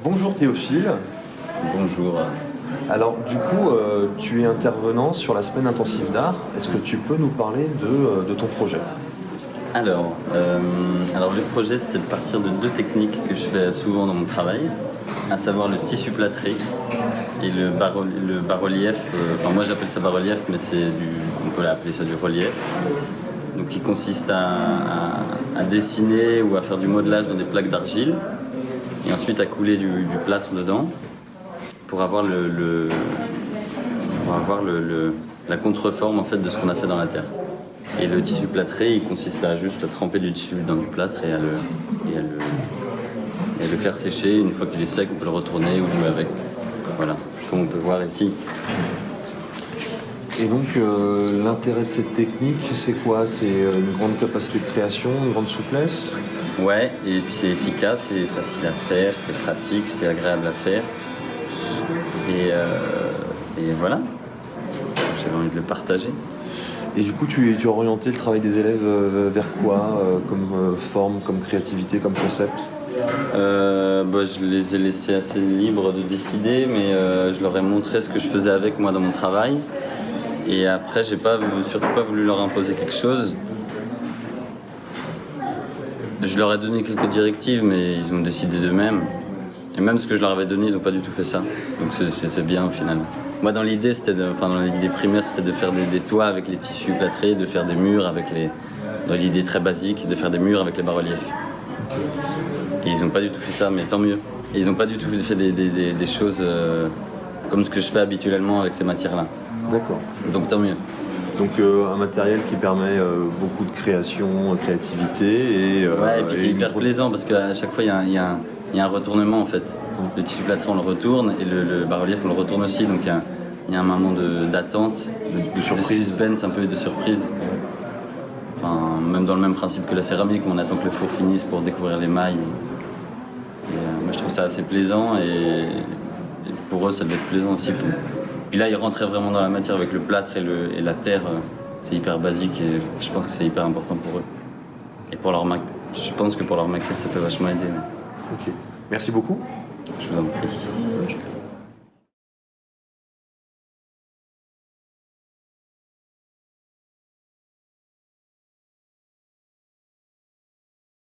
Bonjour Théophile. Bonjour. Alors du coup, tu es intervenant sur la semaine intensive d'art. Est-ce que tu peux nous parler de ton projet? Alors le projet, c'était de partir de deux techniques que je fais souvent dans mon travail, à savoir le tissu plâtré et le bas-relief. Enfin, moi j'appelle ça bas-relief, mais on peut l'appeler ça du relief. Donc qui consiste à dessiner ou à faire du modelage dans des plaques d'argile et ensuite à couler du plâtre dedans pour avoir la contreforme en fait de ce qu'on a fait dans la terre. Et le tissu plâtré, il consiste à juste tremper du tissu dans du plâtre et à le faire sécher. Une fois qu'il est sec, on peut le retourner ou jouer avec. Voilà, comme on peut voir ici. Et donc l'intérêt de cette technique, c'est quoi? C'est une grande capacité de création, une grande souplesse? Ouais, et puis c'est efficace, c'est facile à faire, c'est pratique, c'est agréable à faire. Et voilà, j'avais envie de le partager. Et du coup, tu as orienté le travail des élèves vers quoi, comme forme, comme créativité, comme concept? Je les ai laissés assez libres de décider, mais je leur ai montré ce que je faisais avec moi dans mon travail. Et après, j'ai surtout pas voulu leur imposer quelque chose. Je leur ai donné quelques directives, mais ils ont décidé d'eux-mêmes. Et même ce que je leur avais donné, ils n'ont pas du tout fait ça. Donc c'est bien au final. Moi, dans l'idée primaire, c'était de faire des toits avec les tissus plâtrés, de faire des murs dans l'idée très basique, de faire des murs avec les bas-reliefs. Et ils n'ont pas du tout fait ça, mais tant mieux. Et ils n'ont pas du tout fait des choses comme ce que je fais habituellement avec ces matières-là. D'accord. Donc tant mieux. Donc un matériel qui permet beaucoup de création, créativité et puis qui est hyper plaisant parce qu'à chaque fois il y a un retournement en fait. Le tissu plâtré on le retourne et le bas-relief on le retourne aussi, donc il y a un moment d'attente, de surprise, de suspense, un peu de surprise. Enfin, même dans le même principe que la céramique, on attend que le four finisse pour découvrir les mailles. Moi je trouve ça assez plaisant et pour eux ça devait être plaisant aussi. Puis là, ils rentraient vraiment dans la matière avec le plâtre et la terre. C'est hyper basique et je pense que c'est hyper important pour eux. Et je pense que pour leur maquette, ça peut vachement aider. Ok. Merci beaucoup. Je vous en prie.